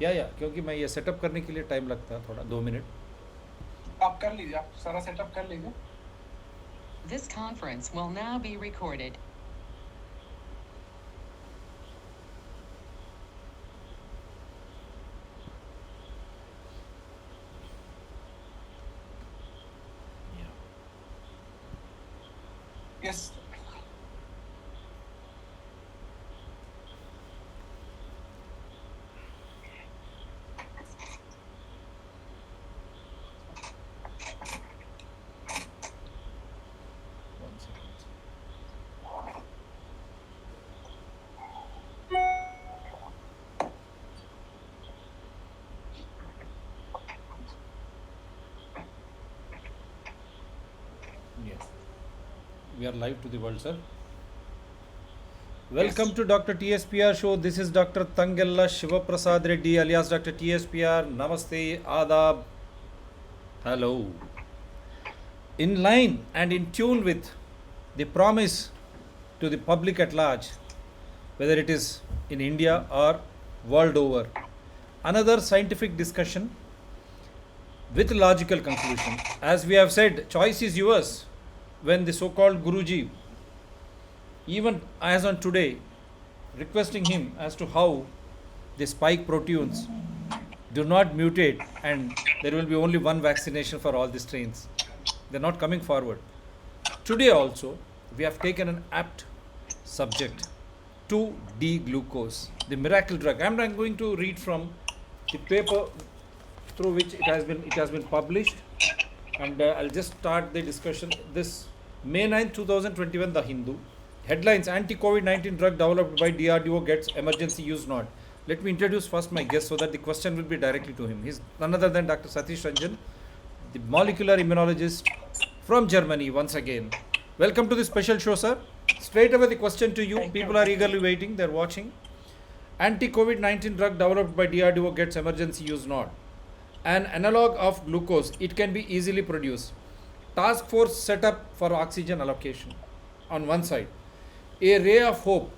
या क्योंकि मैं ये सेटअप करने के लिए टाइम लगता है थोड़ा 2 मिनट. आप कर लीजिए, आप सारा सेटअप कर लीजिए. This conference will now be recorded. Yes. One second. Yes. We are live to the world, sir. Welcome Yes. to Dr. TSPR show. This is Dr. Tangella Shivaprasad Reddy alias Dr. TSPR. Namaste, Adab. Hello. In line and in tune with the promise to the public at large, whether it is in India or world over, another scientific discussion with logical conclusion. As we have said, choice is yours. When the so-called Guruji, even as on today, requesting him as to how the spike proteins do not mutate and there will be only one vaccination for all the strains. They're not coming forward. Today also, we have taken an apt subject, 2D glucose, the miracle drug. I'm not going to read from the paper through which it has been published, and I'll just start the discussion. This May 9, 2021, The Hindu. Headlines: Anti-COVID-19 drug developed by DRDO gets emergency use not. Let me introduce first my guest so that the question will be directly to him. He's none other than Dr. Satish Ranjan, the molecular immunologist from Germany once again. Welcome to the special show, sir. Straight away the question to you. Thank you. People are eagerly waiting. They're watching. Anti-COVID-19 drug developed by DRDO gets emergency use not. An analog of glucose, it can be easily produced. Task force set up for oxygen allocation on one side. A ray of hope.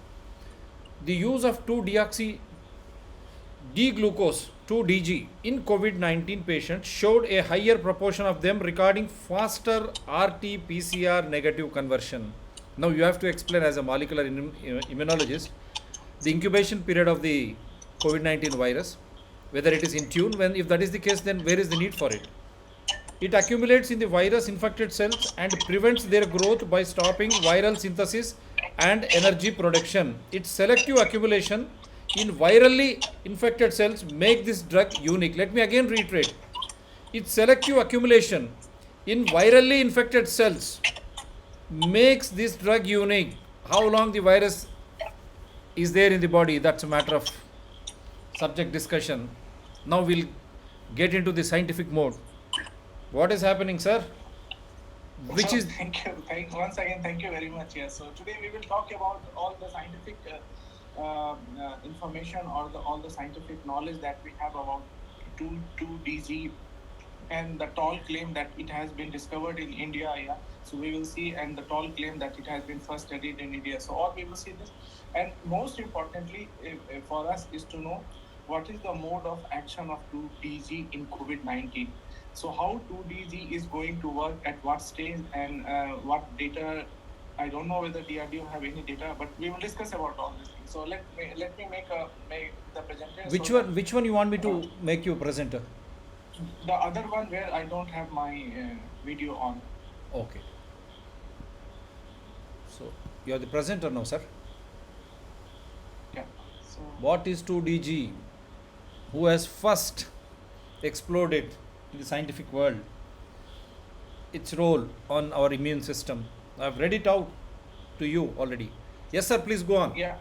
The use of 2-deoxy D-glucose 2-DG in COVID-19 patients showed a higher proportion of them recording faster RT-PCR negative conversion. Now you have to explain as a molecular immunologist the incubation period of the COVID-19 virus, whether it is in tune. When if that is the case, then where is the need for it? It accumulates in the virus infected cells and prevents their growth by stopping viral synthesis and energy production. Its selective accumulation in virally infected cells make this drug unique. Let me again reiterate. Its selective accumulation in virally infected cells makes this drug unique. How long the virus is there in the body, that's a matter of subject discussion. Now we'll get into the scientific mode. What is happening, sir? Which So is thank you. Once again, thank you very much. Yes. So today we will talk about all the scientific information or all the scientific knowledge that we have about 2DG and the tall claim that it has been discovered in India. Yeah. So we will see, and the tall claim that it has been first studied in India. So all we will see this, and most importantly for us is to know what is the mode of action of 2DG in COVID-19. So how 2DG is going to work at what stage and what data. I don't know whether DRDO have any data, but we will discuss about all these things. So let me make the presenter. which one you want me to make you presenter? The other one where I don't have my video on. Okay. So you are the presenter now, sir. Yeah. So What is 2DG? Who has first exploded in the scientific world? Its role on our immune system. I've read it out to you already. Yes, sir. Please go on. yeah.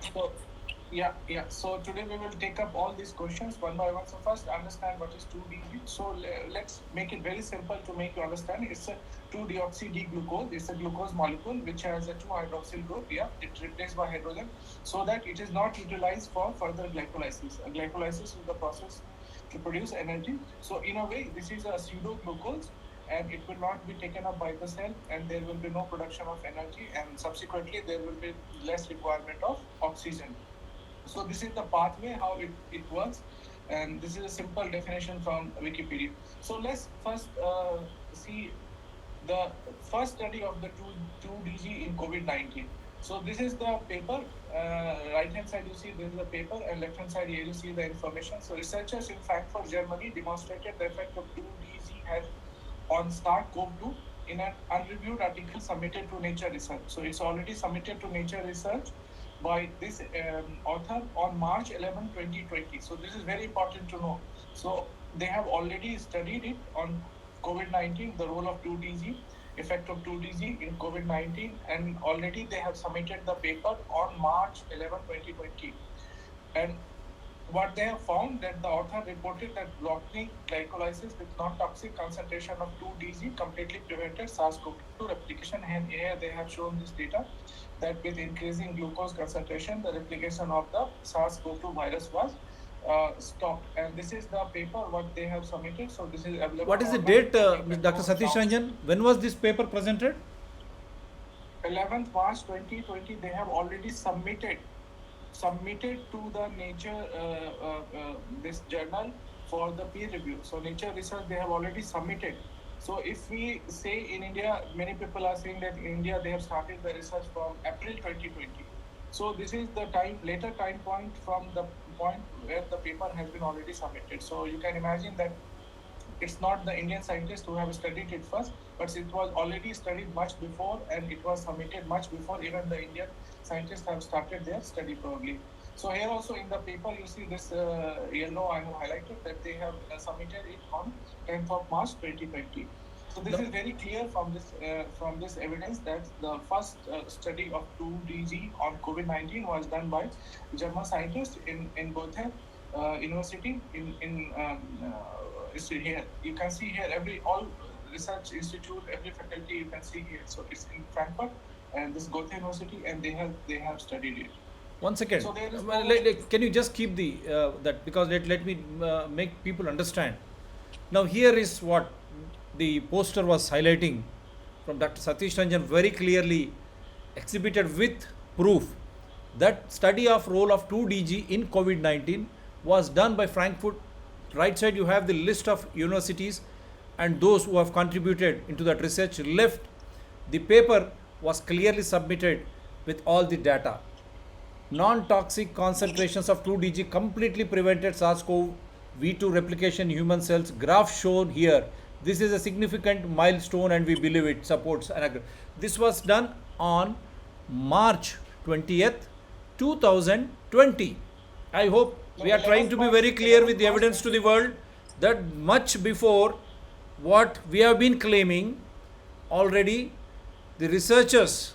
So today we will take up all these questions one by one. So first, understand what is 2DG. So let's make it very simple to make you understand. It's a 2-deoxy D-glucose. It's a glucose molecule which has a 2-hydroxyl group. Yeah, it's replaced by hydrogen, so that it is not utilized for further glycolysis. Glycolysis is the process to produce energy. So in a way, this is a pseudo glucose, and it will not be taken up by the cell, and there will be no production of energy, and subsequently there will be less requirement of oxygen. So this is the pathway how it works. and this is a simple definition from Wikipedia. So let's first see the first study of the 2DG in COVID-19. So this is the paper. Right hand side you see this is the paper, and left hand side here you see the information. So researchers in Frankfurt, Germany demonstrated the effect of 2DG has on SARS-CoV-2 in an unreviewed article submitted to Nature Research. So it's already submitted to Nature Research by this author on March 11, 2020. So this is very important to know. So they have already studied it on COVID-19, the role of 2DG, effect of 2DG in COVID-19, and already they have submitted the paper on March 11, 2020. And what they have found that the author reported that blocking glycolysis with non-toxic concentration of 2DG completely prevented SARS-CoV-2 replication. And here they have shown this data that with increasing glucose concentration, the replication of the SARS-CoV-2 virus was stopped. And this is the paper what they have submitted. So this is available. What is the online. date, Dr. Satish Ranjan? When was this paper presented? 11th March 2020. They have already submitted to the Nature this journal for the peer review. So Nature Research they have already submitted. So if we say in India, many people are saying that in India they have started the research from April 2020. So this is the later time point from the point where the paper has been already submitted. So you can imagine that it's not the Indian scientists who have studied it first, but it was already studied much before, and it was submitted much before even the Indian scientists have started their study probably. So here also in the paper you see this yellow I have highlighted that they have submitted it on 10th of March 2020. So this is very clear from this evidence that the first study of 2DG on COVID-19 was done by German scientists in Goethe University here. You can see here all research institute, every faculty you can see here. So it's in Frankfurt and this Goethe University, and they have studied it. One second. So there is can you just keep the that, because let me make people understand. Now here is what the poster was highlighting from Dr. Satish Ranjan, very clearly exhibited with proof that study of role of 2DG in COVID-19 was done by Frankfurt. Right side you have the list of universities and those who have contributed into that research. Left, the paper was clearly submitted with all the data. Non-toxic concentrations of 2DG completely prevented SARS-CoV-2 replication in human cells. Graph shown here. This is a significant milestone and we believe it supports an agreement. This was done on March 20th, 2020. I hope we are trying to be very clear with the evidence to the world that much before what we have been claiming, already the researchers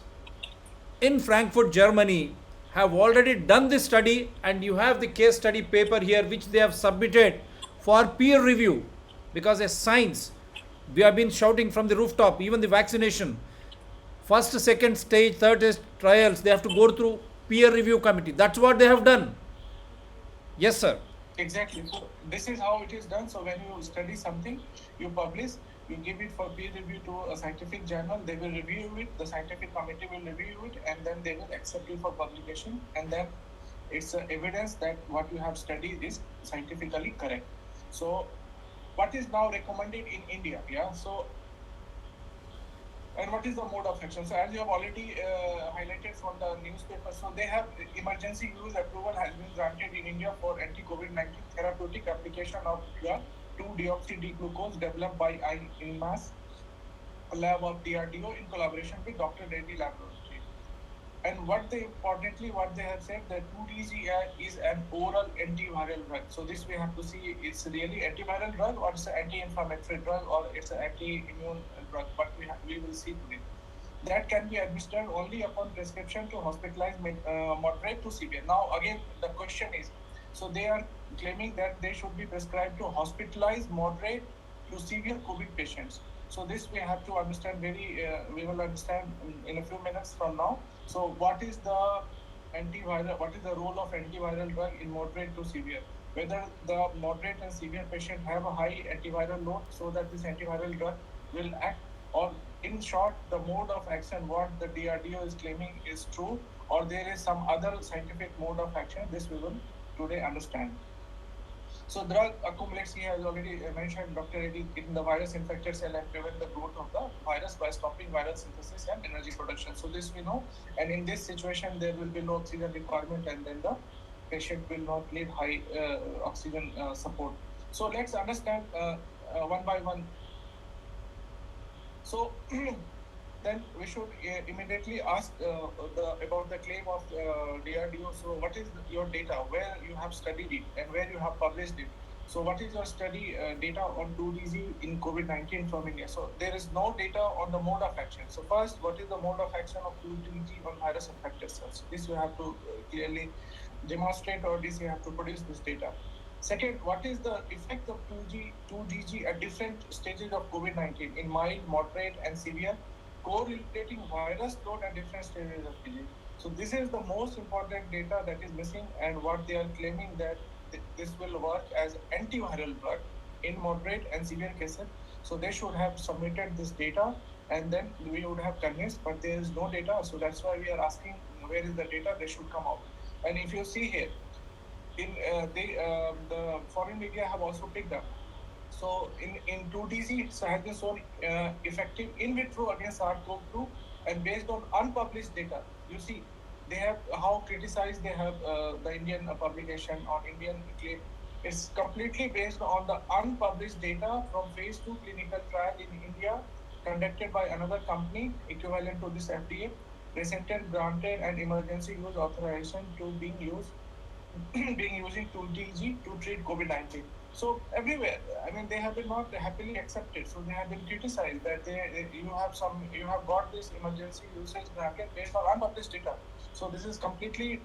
in Frankfurt, Germany have already done this study, and you have the case study paper here which they have submitted for peer review, because as science we have been shouting from the rooftop, even the vaccination, first, second stage, third stage trials, they have to go through peer review committee. That's what they have done. Yes, sir. Exactly. So this is how it is done. So when you study something, you publish, you give it for peer review to a scientific journal, they will review it, the scientific committee will review it, and then they will accept it for publication, and then it's evidence that what you have studied is scientifically correct. So what is now recommended in India? Yeah. So and what is the mode of action? So as you have already highlighted from the newspaper, so they have emergency use approval has been granted in India for anti-COVID-19 therapeutic application of drug 2-deoxy-D-glucose developed by INMAS, a lab of DRDO in collaboration with Dr. Reddy Laboratory. And what they have said that 2DG is an oral antiviral drug. So this we have to see, it's really antiviral drug or it's an anti-inflammatory drug or it's an anti-immune drug. But we will see today. That can be administered only upon prescription to hospitalized moderate to severe. Now again the question is, so they are claiming that they should be prescribed to hospitalized moderate to severe COVID patients. So this we have to understand we will understand in a few minutes from now. So what is the antiviral? What is the role of antiviral drug in moderate to severe? Whether the moderate and severe patient have a high antiviral load, so that this antiviral drug will act, or in short, the mode of action what the DRDO is claiming is true, or there is some other scientific mode of action. This we will today understand. So drug accumulates, he has already mentioned, Dr. Reddy, in the virus infected cell and prevent the growth of the virus by stopping viral synthesis and energy production. So this we know, and in this situation there will be low oxygen requirement, and then the patient will not need high oxygen support. So let's understand one by one. So then we should immediately ask about the claim of DRDO. So what is your data, where you have studied it and where you have published it? So what is your study data on 2DZ in COVID-19 from India? So there is no data on the mode of action. So first, what is the mode of action of 2DG on virus infected cells? This you have to clearly demonstrate, or this you have to produce this data. Second, what is the effect of 2DG at different stages of COVID-19 in mild, moderate, and severe, correlating virus load at different stages of disease? So this is the most important data that is missing, and what they are claiming that this will work as antiviral drug in moderate and severe cases. So they should have submitted this data, and then we would have convinced, but there is no data. So that's why we are asking where is the data. They should come out. And if you see here, in the foreign media have also picked up. So in 2DZ, it has been shown effective in vitro against SARS-CoV-2, and based on unpublished data. You see, they have how criticized they have the Indian publication on Indian claim. It's completely based on the unpublished data from phase 2 clinical trial in India conducted by another company equivalent to this FDA, recently granted an emergency use authorization to being used being using 2DG to treat COVID-19. So everywhere, I mean, they have been not happily accepted. So they have been criticized that you have got this emergency usage granted based on unpublished data. So this is completely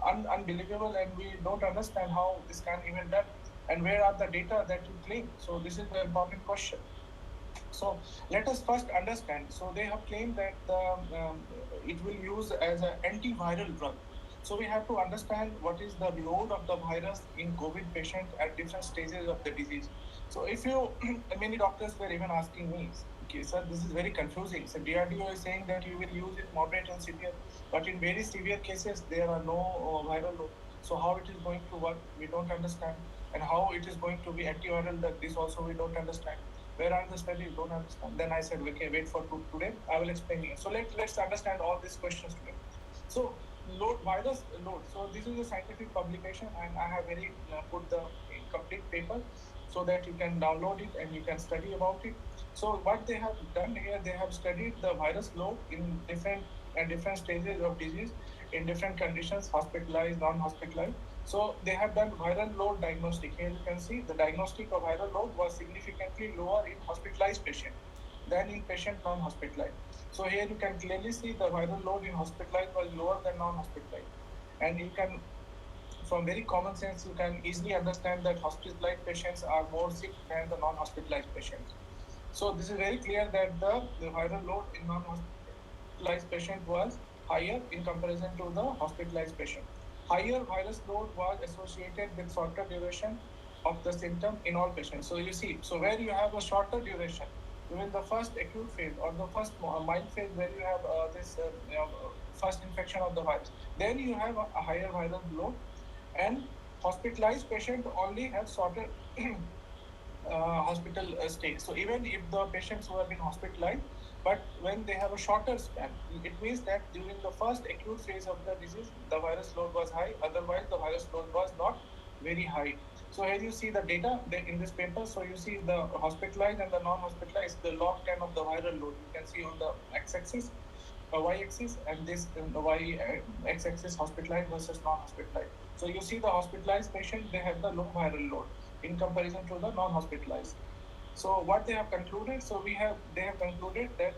unbelievable, and we don't understand how this can even done. And where are the data that you claim? So this is the important question. So let us first understand. So they have claimed that it will use as an antiviral drug. So we have to understand what is the load of the virus in COVID patient at different stages of the disease. So if you, many doctors were even asking me, okay, sir, this is very confusing. So DRDO is saying that you will use it moderate and severe, but in very severe cases, there are no viral load. So how it is going to work, we don't understand. And how it is going to be antiviral, that this also we don't understand. Where are the studies? Don't understand. Then I said, okay, wait for today. I will explain you. So let's understand all these questions today. So load, virus load. So this is a scientific publication, and I have very put the complete paper so that you can download it and you can study about it. So what they have done here, they have studied the virus load in different stages of disease, in different conditions, hospitalized, non-hospitalized. So they have done viral load diagnostic. Here you can see the diagnostic of viral load was significantly lower in hospitalized patient than in patient non-hospitalized. So here you can clearly see the viral load in hospitalized was lower than non-hospitalized. And you can, from very common sense, you can easily understand that hospitalized patients are more sick than the non-hospitalized patients. So this is very clear that the viral load in non-hospitalized patient was higher in comparison to the hospitalized patient. Higher virus load was associated with shorter duration of the symptom in all patients. So you see, so where you have a shorter duration, during the first acute phase or the first mild phase, where you have this first infection of the virus, then you have a higher viral load, and hospitalized patient only have shorter hospital stay. So even if the patients who have been hospitalized, but when they have a shorter span, it means that during the first acute phase of the disease, the virus load was high. Otherwise, the virus load was not very high. So here you see the data in this paper. So you see the hospitalized and the non-hospitalized, the log 10 of the viral load. You can see on the x-axis, y-axis, and this in the x-axis hospitalized versus non-hospitalized. So you see the hospitalized patient, they have the low viral load in comparison to the non-hospitalized. So what they have concluded, they have concluded that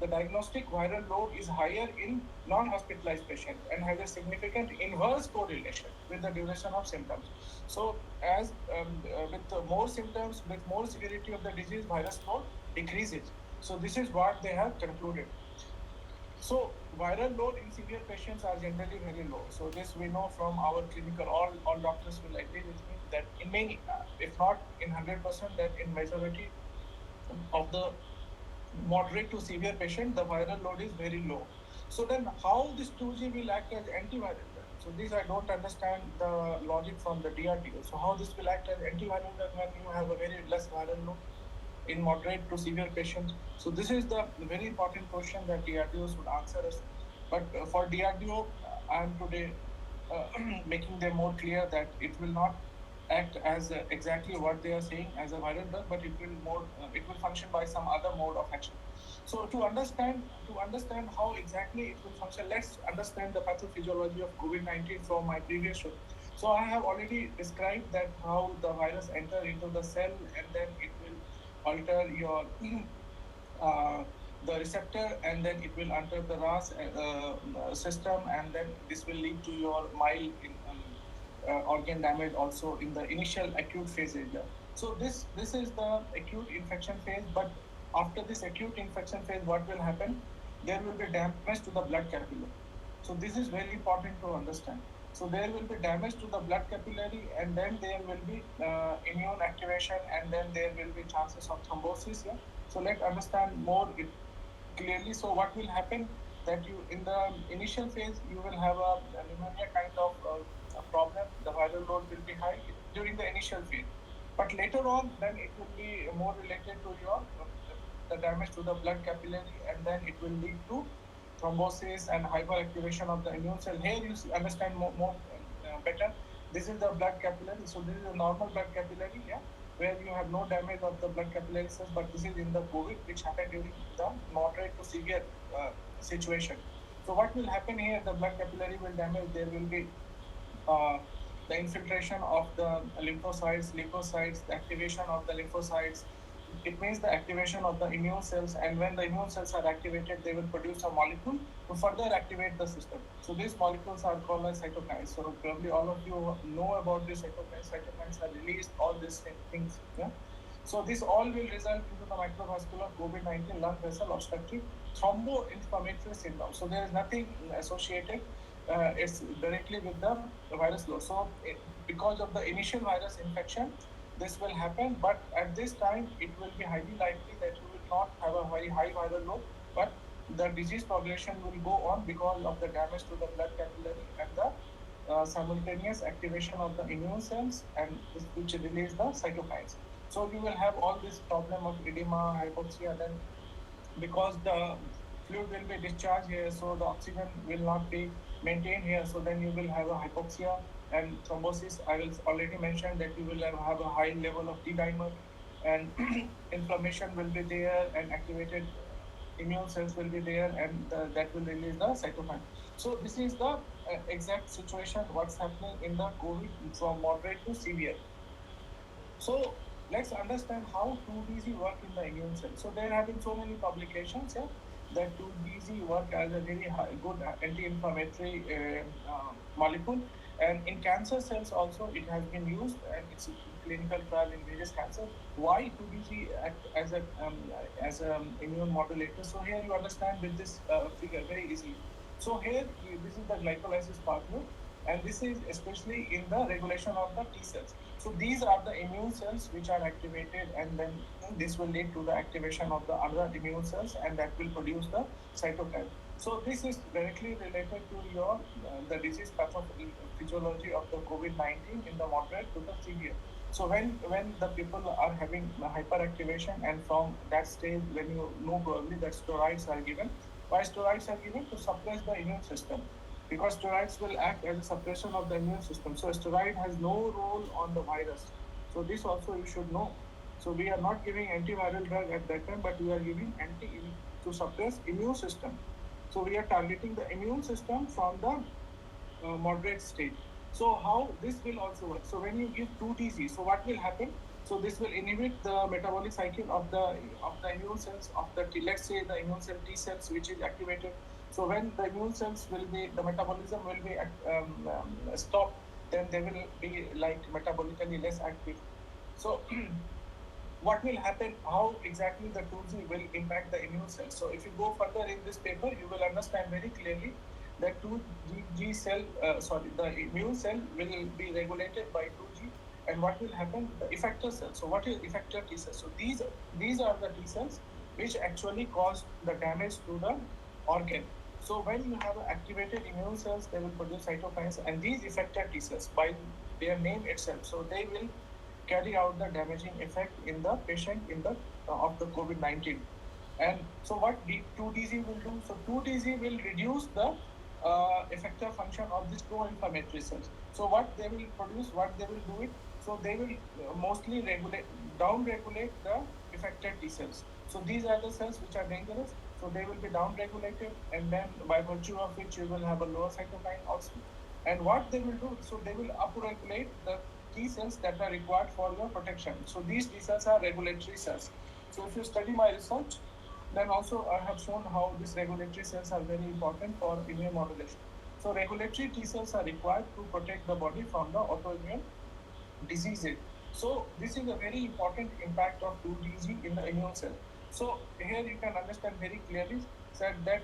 the diagnostic viral load is higher in non-hospitalized patients and has a significant inverse correlation with the duration of symptoms. So as with more symptoms, with more severity of the disease, virus load decreases. So this is what they have concluded. So viral load in severe patients are generally very low. So this we know from our clinical, all doctors will agree with me that in many, if not in 100%, that in majority of the moderate to severe patient, the viral load is very low. So then how this 2G will act as antiviral? So these I don't understand the logic from the DRDO. So how this will act as antiviral drug when you have a very less viral load in moderate to severe patients? So this is the very important question that DRDO should answer us. But for DRDO, I am today making them more clear that it will not act as exactly what they are saying as a viral drug, but it will function by some other mode of action. So to understand how exactly it will function, let's understand the pathophysiology of COVID-19 from my previous show. So I have already described that how the virus enter into the cell and then it will alter your uh, the receptor, and then it will enter the RAS system, and then this will lead to your mild organ damage also in the initial acute phase area. So this is the acute infection phase. But after this acute infection phase, what will happen? There will be damage to the blood capillary. So this is very important to understand. So there will be damage to the blood capillary, and then there will be immune activation, and then there will be chances of thrombosis. Yeah. So let's understand more it clearly. So what will happen, that you in the initial phase you will have a pneumonia kind of a problem. The viral load will be high during the initial phase, but later on then it will be more related to your the damage to the blood capillary, and then it will lead to thrombosis and hyperactivation of the immune cell. Here you understand more better. This is the blood capillary. So this is a normal blood capillary, yeah, where you have no damage of the blood capillary cells. But this is in the COVID, which happened during the moderate to severe situation. So what will happen here? The blood capillary will damage. There will be uh, the infiltration of the leukocytes, the activation of the lymphocytes. It means the activation of the immune cells, and when the immune cells are activated, they will produce a molecule to further activate the system. So these molecules are called as cytokines. So probably all of you know about these cytokines. Cytokines are released, all these things. Yeah. So this all will result into the microvascular COVID-19 lung vessel obstructive thromboinflammatory syndrome. So there is nothing associated. It's directly with the virus load. So because of the initial virus infection, this will happen. But at this time, it will be highly likely that you will not have a very high viral load, but the disease progression will go on because of the damage to the blood capillary and the simultaneous activation of the immune cells, and which release the cytokines. So you will have all this problem of edema, hypoxia, then because the fluid will be discharged here, so the oxygen will not be maintained here. So then you will have a hypoxia and thrombosis. I will already mention that you will have a high level of D dimer, and inflammation will be there, and activated immune cells will be there, and that will release the cytokine. So this is the exact situation what's happening in the COVID from moderate to severe. So let's understand how 2-DZ work in the immune cell. So there have been so many publications here that 2-DZ work as a very good anti-inflammatory molecule. And in cancer cells also it has been used, and it's a clinical trial in various cancers. Why 2-DZ act as a immune modulator? So here you understand with this figure very easily. So here this is the glycolysis pathway, and this is especially in the regulation of the T cells. So these are the immune cells which are activated, and then this will lead to the activation of the other immune cells, and that will produce the cytokine. So this is directly related to your the disease pathophysiology of the COVID-19 in the moderate to the severe. So when the people are having hyperactivation, and from that stage, when you know probably that steroids are given. Why steroids are given? To suppress the immune system, because steroids will act as a suppression of the immune system. So steroid has no role on the virus. So this also you should know. So we are not giving antiviral drug at that time, but we are giving anti to suppress immune system. So we are targeting the immune system from the moderate stage. So how this will also work? So when you give 2-DZ, so what will happen? So this will inhibit the metabolic cycle of the immune cells of the T. Let's say the immune cell T cells, which is activated. So when the immune cells will be, the metabolism will be stopped, then they will be like metabolically less active. So what will happen? How exactly the 2G will impact the immune cells? So if you go further in this paper, you will understand very clearly that 2G cell, the immune cell will be regulated by 2G. And what will happen? The effector cells. So what is effector T cells? So these are the T cells which actually cause the damage to the organ. So when you have activated immune cells, they will produce cytokines, and these effector T cells, by their name itself, so they will carry out the damaging effect in the patient in the of the COVID-19. And so what 2DZ will do? So 2DZ will reduce the effector function of these pro-inflammatory cells. So what they will produce, what they will do it, so they will mostly down-regulate the effector T cells. So these are the cells which are dangerous. So they will be down-regulated, and then by virtue of which you will have a lower cytokine also. And what they will do, so they will upregulate the T cells that are required for your protection. So these T cells are regulatory cells. So if you study my research, then also I have shown how these regulatory cells are very important for immune modulation. So regulatory T cells are required to protect the body from the autoimmune diseases. So this is a very important impact of 2DG in the immune cell. So here you can understand very clearly that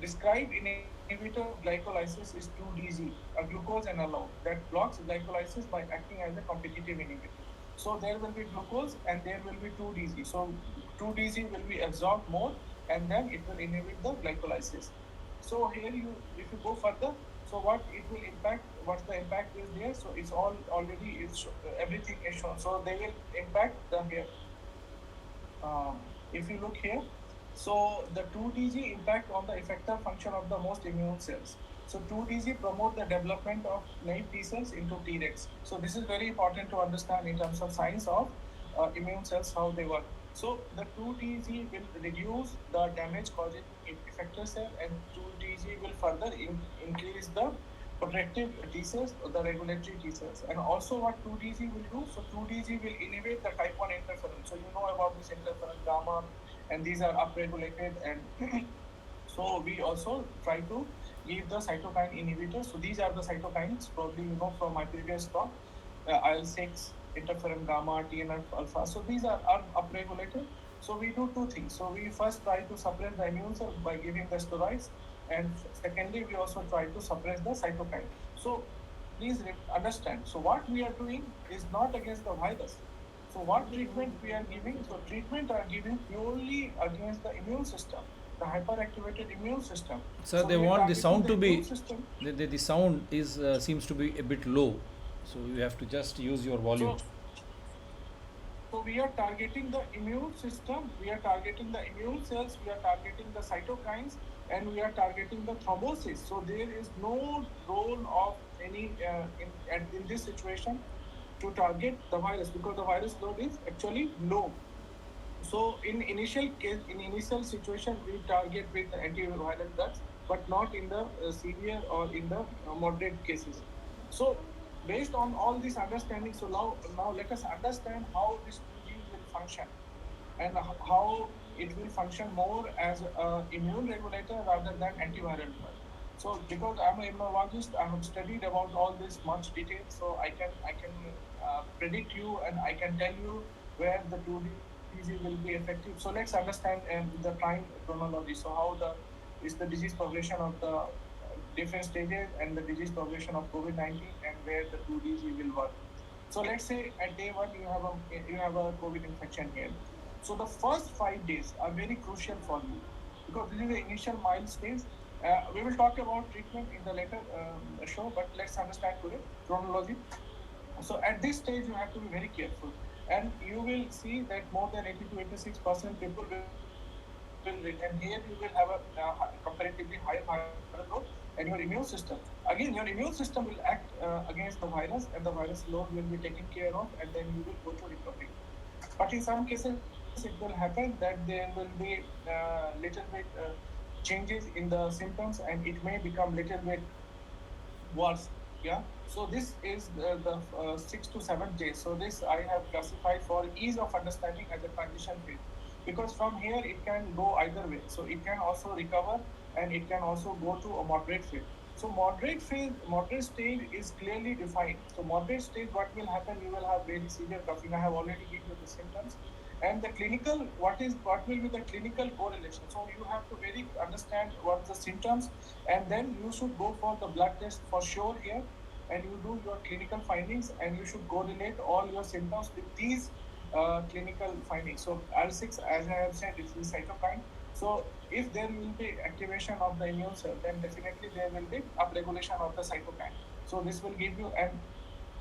described inhibitor of glycolysis is 2DG, a glucose analog that blocks glycolysis by acting as a competitive inhibitor. So there will be glucose and there will be 2DG. So 2DG will be absorbed more and then it will inhibit the glycolysis. So here if you go further, so what it will impact, what the impact is there, so it's all already, everything is shown. So they will impact the here. If you look here, so the 2DG impact on the effector function of the most immune cells. So 2DG promote the development of naive T cells into Tregs. So this is very important to understand in terms of science of immune cells, how they work. So the 2DG will reduce the damage causing effector cell, and 2DG will further increase the protective T cells, the regulatory T cells. And also what 2DG will do, so 2DG will inhibit the type 1 interferon. So you know about this interferon gamma, and these are upregulated, and so we also try to give the cytokine inhibitors. So these are the cytokines, probably you know from my previous talk, IL-6, interferon gamma, TNF alpha. So these are upregulated. So we do two things. So we first try to suppress the immune cell by giving the steroids, and secondly we also try to suppress the cytokine. So please understand, so what we are doing is not against the virus. So what treatment we are giving? So treatment are giving purely against the immune system, the hyperactivated immune system. Sir, So they we are want the targeting sound to immune be, system. the sound is seems to be a bit low, so you have to just use your volume. So we are targeting the immune system, we are targeting the immune cells, we are targeting the cytokines, and we are targeting the thrombosis. So there is no role of any in this situation to target the virus, because the virus load is actually low. So in initial case, in initial situation, we target with antiviral drugs, but not in the severe or in the moderate cases. So based on all this understanding, so now let us understand how this 2G will function, and how it will function more as an immune regulator rather than antiviral drug. So because I'm an immunologist, I have studied about all this much detail, so I can predict you, and I can tell you where the 2DG will be effective. So let's understand the time chronology. So how is the disease progression of the different stages and the disease progression of COVID-19, and where the 2DG will work. So let's say at day 1 you have a COVID infection here. So the first 5 days are very crucial for you, because this is the initial mild stage. We will talk about treatment in the later show, but let's understand today chronology. So at this stage you have to be very careful, and you will see that more than 80 to 86% people will, and here you will have a comparatively high viral load, and your immune system, again your immune system will act against the virus, and the virus load will be taken care of, and then you will go to recovery. But in some cases it will happen that there will be little bit changes in the symptoms, and it may become little bit worse. Yeah. So this is the 6 to 7 days. So this I have classified for ease of understanding as a transition phase, because from here it can go either way. So it can also recover, and it can also go to a moderate phase. So moderate stage is clearly defined. So moderate stage, what will happen? You will have very severe coughing. I have already given you the symptoms. And the clinical, what will be the clinical correlation? So you have to very understand what the symptoms, and then you should go for the blood test for sure here, and you do your clinical findings, and you should correlate all your symptoms with these clinical findings. So IL-6, as I have said, is the cytokine. So if there will be activation of the immune cell, then definitely there will be upregulation of the cytokine. So this will give you, and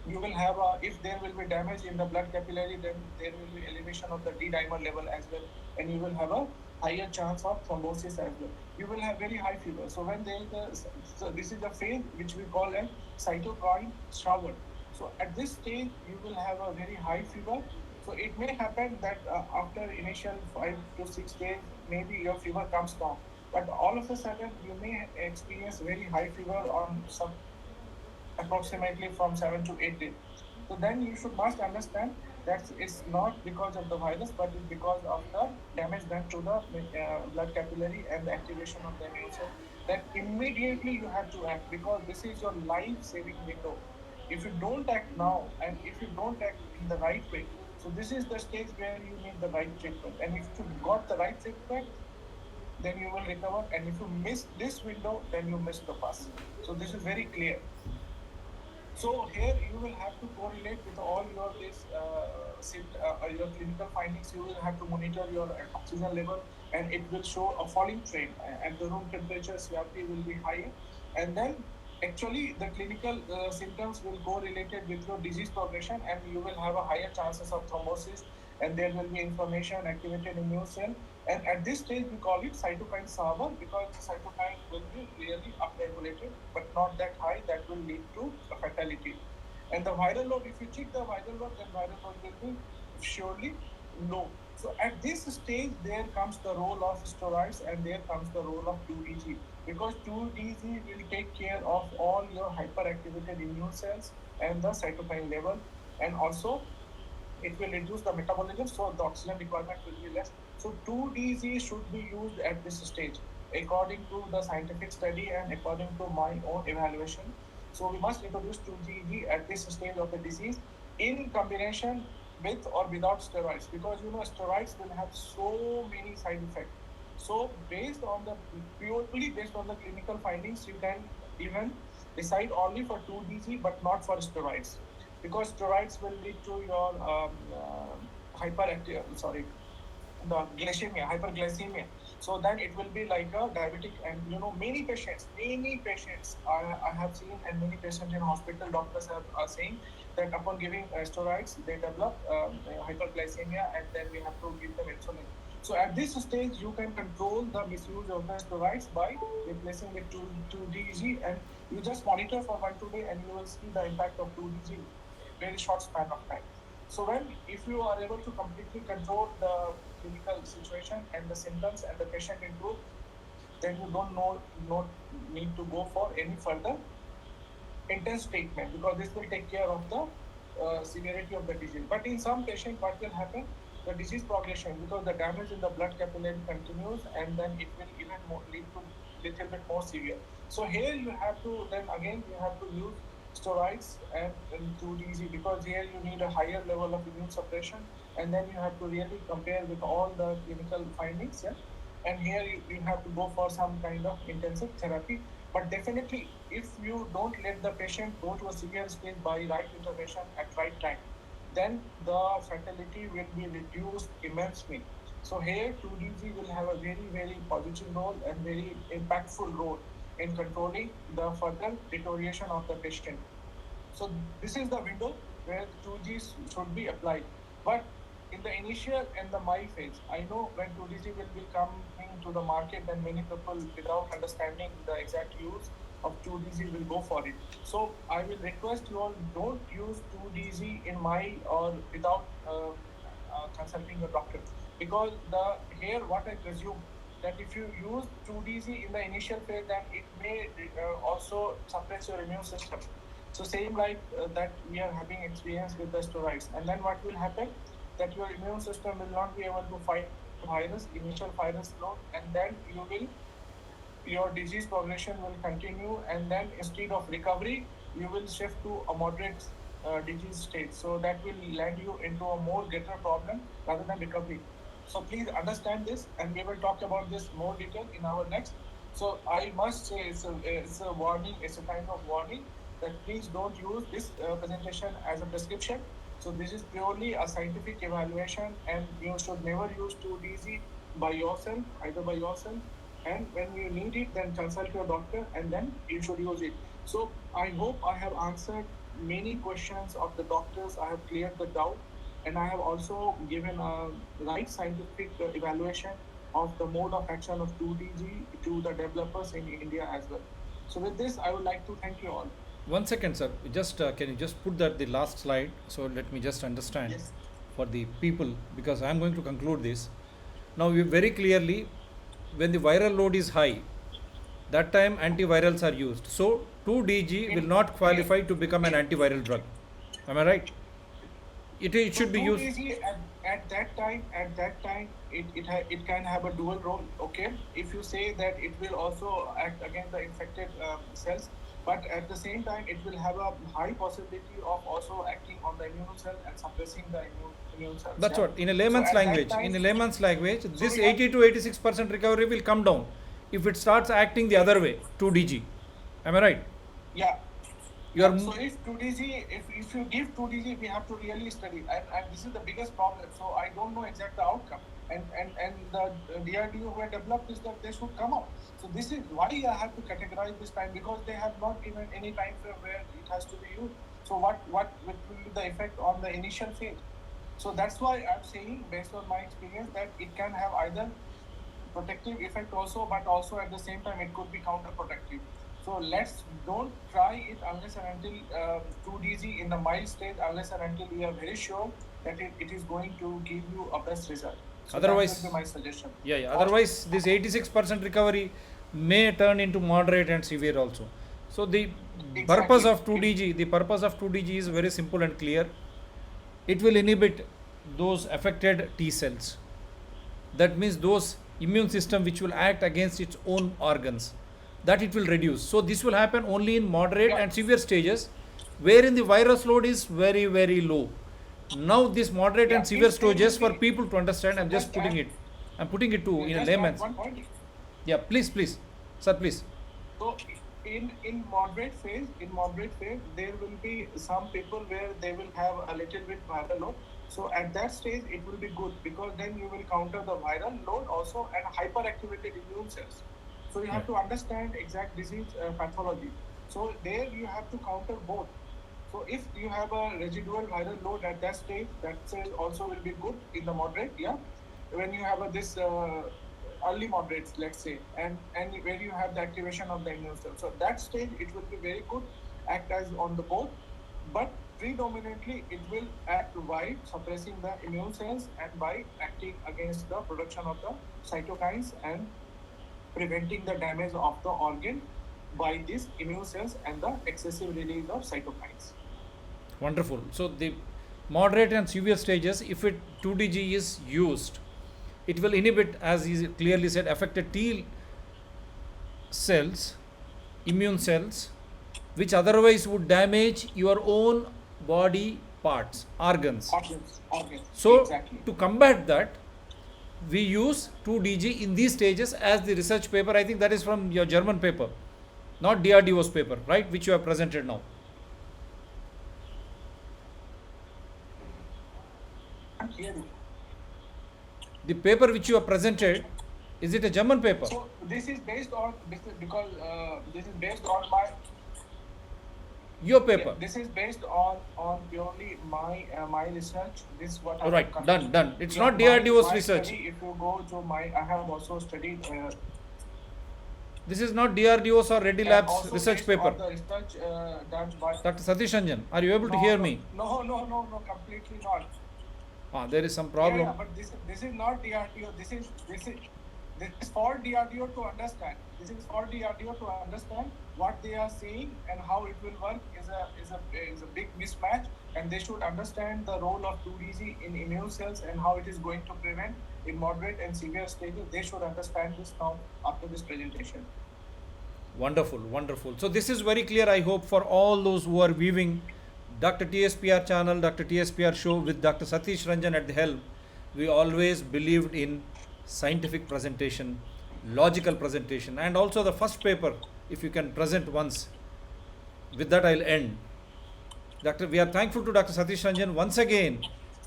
you will have a, if there will be damage in the blood capillary, then there will be elevation of the D dimer level as well, and you will have a higher chance of thrombosis as well. You will have very high fever. So when there is a, so this is a phase which we call a cytokine shower. So at this stage, you will have a very high fever. So it may happen that after initial 5 to 6 days, maybe your fever comes down. But all of a sudden, you may experience very high fever on some approximately from 7 to 8 days. So then you should must understand that it's not because of the virus, but it's because of the damage done to the blood capillary and the activation of the immune cell. That immediately you have to act, because this is your life-saving window. If you don't act now, and if you don't act in the right way, so this is the stage where you need the right treatment. And if you got the right treatment, then you will recover. And if you miss this window, then you miss the bus. So this is very clear. So here you will have to correlate with all your your clinical findings. You will have to monitor your oxygen level, and it will show a falling trend. At the room temperature, CRP will be higher, and then actually the clinical symptoms will go related with your disease progression, and you will have a higher chances of thrombosis, and there will be inflammation, activated immune cell, and at this stage we call it cytokine shower, because the cytokine will be really upregulated, but not that high that will lead to fatality. And the viral load, if you check the viral load, then viral load will be surely low. So at this stage, there comes the role of steroids, and there comes the role of 2DG, because 2DG will take care of all your hyperactivated immune cells and the cytokine level, and also it will reduce the metabolism, so the oxygen requirement will be less. So 2DG should be used at this stage according to the scientific study and according to my own evaluation. So we must introduce 2DG at this stage of the disease in combination with or without steroids, because steroids will have so many side effects. So based on the purely based on the clinical findings, you can even decide only for 2DG but not for steroids, because steroids will lead to your hyperactive, sorry, the glycemia, hyperglycemia. So then it will be like a diabetic, and many patients I have seen, and many patients in hospital, doctors are saying that upon giving steroids, they develop hyperglycemia, and then we have to give them insulin. So at this stage, you can control the misuse of the steroids by replacing with 2DG, and you just monitor for 1 2 days, and you will see the impact of 2DG very short span of time. So if you are able to completely control the clinical situation and the symptoms, and the patient improve, then you don't need to go for any further intense treatment, because this will take care of the severity of the disease. But in some patients, what will happen? The disease progression, because the damage in the blood capillary continues, and then it will even lead to little bit more severe. So here you have to, then again you have to use steroids and 2DG, because here you need a higher level of immune suppression, and then you have to really compare with all the clinical findings. Yeah? And here you have to go for some kind of intensive therapy. But definitely, if you don't let the patient go to a severe stage by right intervention at right time, then the fatality will be reduced immensely. So here 2DG will have a very, very positive role and very impactful role in controlling the further deterioration of the patient. So this is the window where 2Gs should be applied. But in the initial and the my phase, I know when 2DG will be coming to the market, then many people, without understanding the exact use of 2DG, will go for it. So I will request you all, don't use 2DG in my or without consulting your doctor, because here what I presume, that if you use 2DG in the initial phase, then it may also suppress your immune system. So same like that we are having experience with the steroids. And then what will happen? That your immune system will not be able to fight the virus, initial virus load, and then your disease progression will continue, and then instead of recovery, you will shift to a moderate disease state. So that will land you into a more greater problem rather than recovery. So please understand this, and we will talk about this more detail in our next. So I must say it's a warning, it's a kind of warning, that please don't use this presentation as a prescription. So this is purely a scientific evaluation, and you should never use 2DG by yourself, either by yourself, and when you need it, then consult your doctor, and then you should use it. So I hope I have answered many questions of the doctors. I have cleared the doubt, and I have also given a right scientific evaluation of the mode of action of 2DG to the developers in India as well. So with this, I would like to thank you all. 1 second, sir. Just can you just put that the last slide? So let me just understand Yes. for the people, because I am going to conclude this. Now, you very clearly, when the viral load is high, that time antivirals are used. So 2DG will not qualify to become an antiviral drug. Am I right? It should be used. 2DG at that time, it can have a dual role. Okay, if you say that it will also act against the infected cells, but at the same time, it will have a high possibility of also acting on the immune cell and suppressing the immune cells. That's yeah? what, in a layman's So at that language, time- in a layman's language, this we have- 80 to 86% recovery will come down if it starts acting the other way, 2DG. Am I right? Yeah. You are So if 2DG, if you give 2DG, we have to really study, and this is the biggest problem. So I don't know exact the outcome, and the DRDO who had developed this, that they should come out. So this is why I have to categorize this time, because they have not given any time frame where it has to be used. So what will be the effect on the initial phase? So that's why I'm saying, based on my experience, that it can have either protective effect also, but also at the same time it could be counterproductive. So let's don't try it unless and until 2DG in the mild state, unless and until we are very sure that it is going to give you a best result. So Otherwise- that will be my suggestion. Yeah. Otherwise, this 86% recovery may turn into moderate and severe also. So the purpose of 2DG is very simple and clear. It will inhibit those affected T cells. That means those immune system which will act against its own organs, that it will reduce. So this will happen only in moderate Yeah. and severe stages, wherein the virus load is very, very low. Now this moderate Yeah, and severe if there stages, will for be- people to understand, I'm just Just putting add- it. I'm putting it to in a Just add layman's. one point. Yeah, please, sir, please. So in moderate phase, there will be some people where they will have a little bit viral load. So at that stage, it will be good, because then you will counter the viral load also and hyperactivated immune cells. So you have to understand exact disease pathology. So there you have to counter both. So if you have a residual viral load at that stage, that cell also will be good in the moderate, yeah. When you have this early moderates, let's say, and where you have the activation of the immune cell. So that stage, it will be very good, act as on the both, but predominantly it will act by suppressing the immune cells and by acting against the production of the cytokines and preventing the damage of the organ by these immune cells and the excessive release of cytokines. Wonderful. So the moderate and severe stages, if 2DG is used, it will inhibit, as he clearly said, affected T cells, immune cells, which otherwise would damage your own body parts, organs. Organs. So Exactly. to combat that, we use 2DG in these stages, as the research paper, I think that is from your German paper, not DRDO's paper, right, which you have presented now. The paper which you have presented, is it a German paper? So this is based on because this is based on my Your paper. this is based on purely my research. This is what I All right, have done, conducted. done. It's Yeah, not DRDO's my research. study, if you go to I have also studied. This is not DRDO's or Reddy and Labs also research based paper. on the research done by. Dr. Satish Ranjan, are you able to hear me? No, completely not. There is some Yeah, problem. but this is not DRDO. This is for DRDO to understand. This is for DRDO to understand what they are saying and how it will work is a big mismatch, and they should understand the role of 2DG in immune cells and how it is going to prevent in moderate and severe stages. They should understand this now after this presentation. Wonderful, wonderful. So this is very clear, I hope, for all those who are viewing Dr. TSPR channel, Dr. TSPR show with Dr. Satish Ranjan at the helm. We always believed in scientific presentation, logical presentation, and also the first paper, if you can present once. With that, I'll end. We are thankful to Dr. Satish Ranjan once again.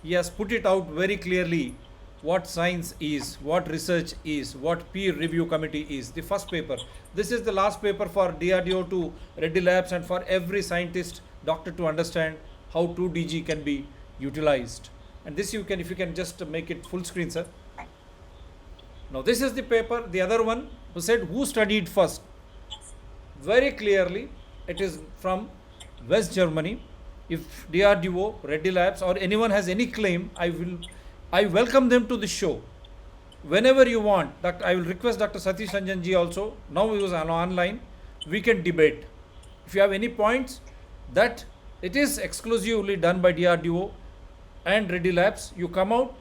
He has put it out very clearly what science is, what research is, what peer review committee is. The first paper. This is the last paper for DRDO to Reddy Labs and for every scientist, doctor to understand how 2DG can be utilized. And this you can, if you can just make it full screen, sir. Now this is the paper. The other one who said who studied first. Very clearly, it is from West Germany. If DRDO, Reddy Labs, or anyone has any claim, I welcome them to the show. Whenever you want, I will request Dr. Satish Ranjan ji also. Now he was online. We can debate. If you have any points, that it is exclusively done by DRDO and Reddy Labs. You come out,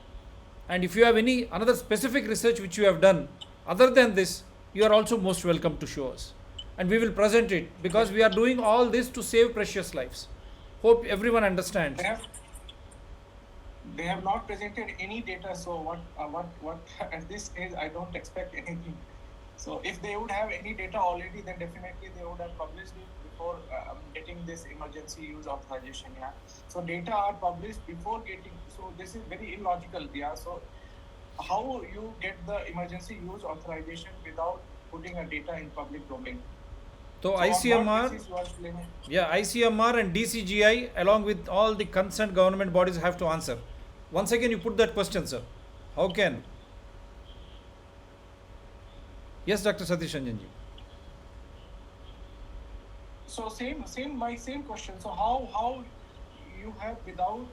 and if you have any another specific research which you have done other than this, you are also most welcome to show us, and we will present it, because we are doing all this to save precious lives. Hope everyone understands. They have not presented any data, so what at this stage I don't expect anything. So if they would have any data already, then definitely they would have published it before getting this emergency use authorization. Yeah. So data are published before getting. So this is very illogical. Yeah. So how you get the emergency use authorization without putting a data in public domain? So on what ICMR, basis you are claiming? ICMR and DCGI along with all the concerned government bodies have to answer. Once again, you put that question, sir. How can? Yes, Dr. Satish Ranjan ji. So my same question. So how you have, without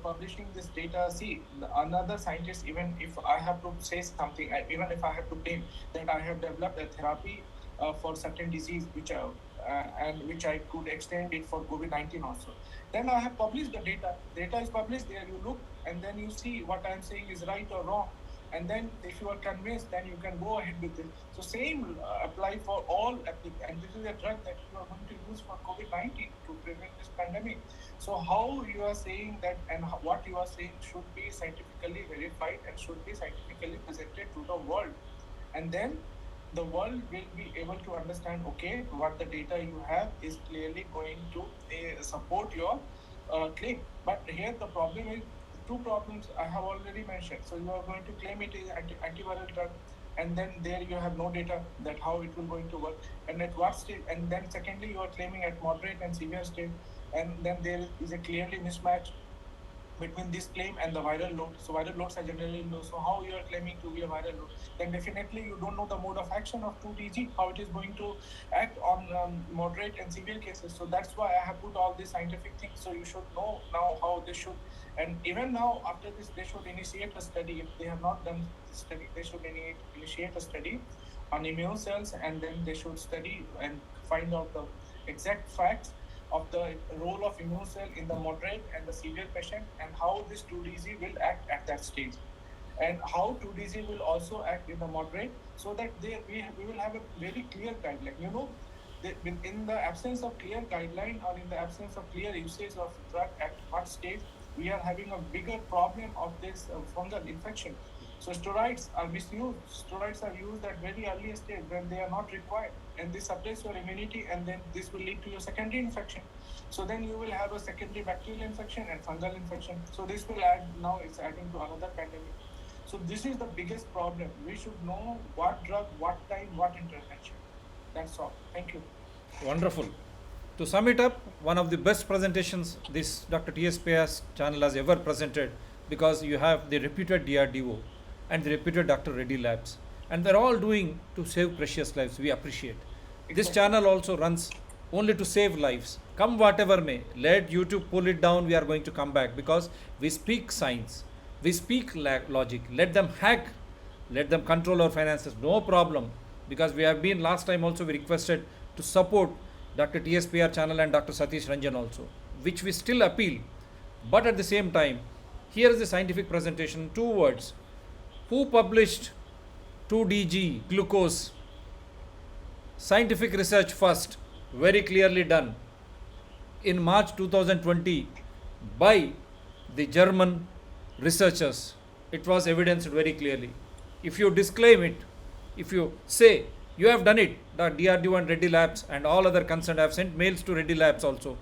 publishing this data? See, another scientist, even if I have to say something, even if I have to claim that I have developed a therapy for certain disease, which I could extend it for COVID-19 also, then I have published the data. Data is published there. You look and then you see what I am saying is right or wrong. And then if you are convinced, then you can go ahead with it. So same apply for all applicants. And this is a drug that you are going to use for COVID-19 to prevent this pandemic. So how you are saying that, and what you are saying should be scientifically verified and should be scientifically presented to the world. And then the world will be able to understand, okay, what the data you have is clearly going to support your claim. But here the problem is, two problems I have already mentioned. So you are going to claim it is antiviral drug, and then there you have no data that how it will going to work, and at what stage. And then secondly, you are claiming at moderate and severe stage, and then there is a clearly mismatch between this claim and the viral load. So viral loads are generally low. So how you are claiming to be a viral load? Then definitely you don't know the mode of action of 2DG, how it is going to act on moderate and severe cases. So that's why I have put all these scientific things. So you should know now how they should. And even now, after this, they should initiate a study. If they have not done the study, they should initiate a study on immune cells, and then they should study and find out the exact facts of the role of immune cell in the moderate and the severe patient, and how this 2DG will act at that stage, and how 2DG will also act in the moderate, so that we will have a very clear guideline. You know, in the absence of clear guideline, or in the absence of clear usage of drug at what stage, we are having a bigger problem of this fungal infection. So steroids are misused. Steroids are used at very early stage when they are not required, and this suppresses your immunity, and then this will lead to your secondary infection. So then you will have a secondary bacterial infection and fungal infection. So this will add, now it's adding to another pandemic. So this is the biggest problem. We should know what drug, what time, what intervention. That's all. Thank you. Wonderful. To sum it up, one of the best presentations this Dr. TSPS channel has ever presented, because you have the reputed DRDO and the reputed Dr. Reddy Labs, and they're all doing to save precious lives. We appreciate. This channel also runs only to save lives. Come whatever may, let YouTube pull it down, we are going to come back, because we speak science, we speak logic. Let them hack, let them control our finances, no problem, because we have been, last time also we requested to support Dr. TSPR channel and Dr. Satish Ranjan also, which we still appeal. But at the same time, here is the scientific presentation, 2 words. Who published 2DG glucose? Scientific research first, very clearly done in March 2020 by the German researchers. It was evidenced very clearly. If you disclaim it, if you say you have done it, the DRDO and Reddy Labs and all other concerned have sent mails to Reddy Labs also.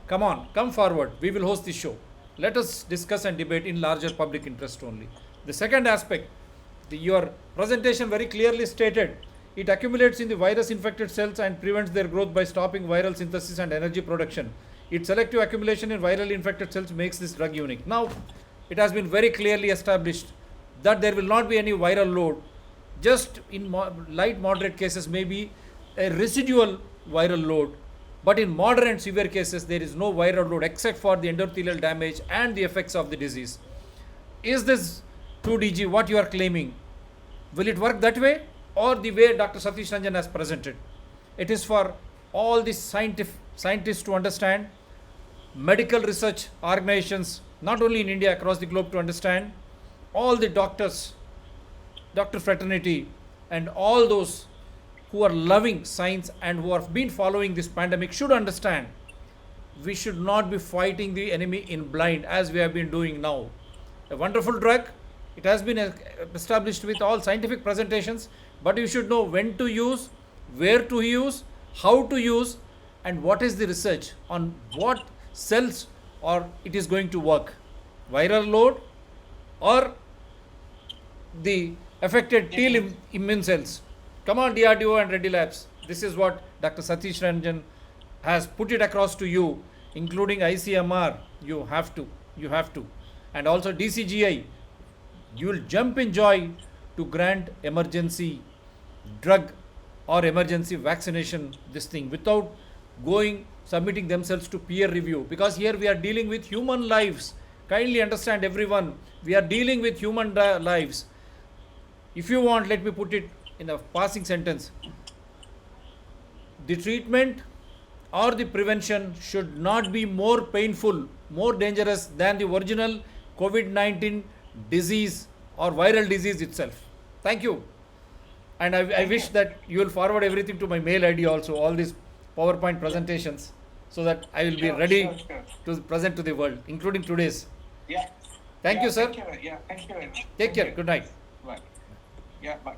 Come on, come forward. We will host the show. Let us discuss and debate in larger public interest only. The second aspect, your presentation very clearly stated, it accumulates in the virus infected cells and prevents their growth by stopping viral synthesis and energy production. Its selective accumulation in viral infected cells makes this drug unique. Now, it has been very clearly established that there will not be any viral load. Just in light moderate cases may be a residual viral load, but in moderate and severe cases there is no viral load except for the endothelial damage and the effects of the disease. Is this 2DG what you are claiming? Will it work that way or the way Dr. Satish Ranjan has presented? It is for all the scientists to understand, medical research organizations, not only in India, across the globe to understand, all the doctors, doctor fraternity, and all those who are loving science and who have been following this pandemic should understand we should not be fighting the enemy in blind as we have been doing now. A wonderful drug, it has been established with all scientific presentations, but you should know when to use, where to use, how to use, and what is the research on what cells or it is going to work. Viral load or the affected T immune cells. Come on, DRDO and Reddy Labs. This is what Dr. Satish Ranjan has put it across to you, including ICMR. You have to. And also DCGI. You will jump in joy to grant emergency drug or emergency vaccination this thing without submitting themselves to peer review, because here we are dealing with human lives. Kindly understand, everyone, we are dealing with human lives. If you want, let me put it in a passing sentence. The treatment or the prevention should not be more painful, more dangerous than the original COVID-19 disease or viral disease itself. Thank you. And I wish that you will forward everything to my mail ID also, all these PowerPoint presentations, so that I will be ready to present to the world, including today's. Yeah. Thank you, sir. Thank you. Yeah, thank you very much. Take care. Good night. Bye. Yeah, bye.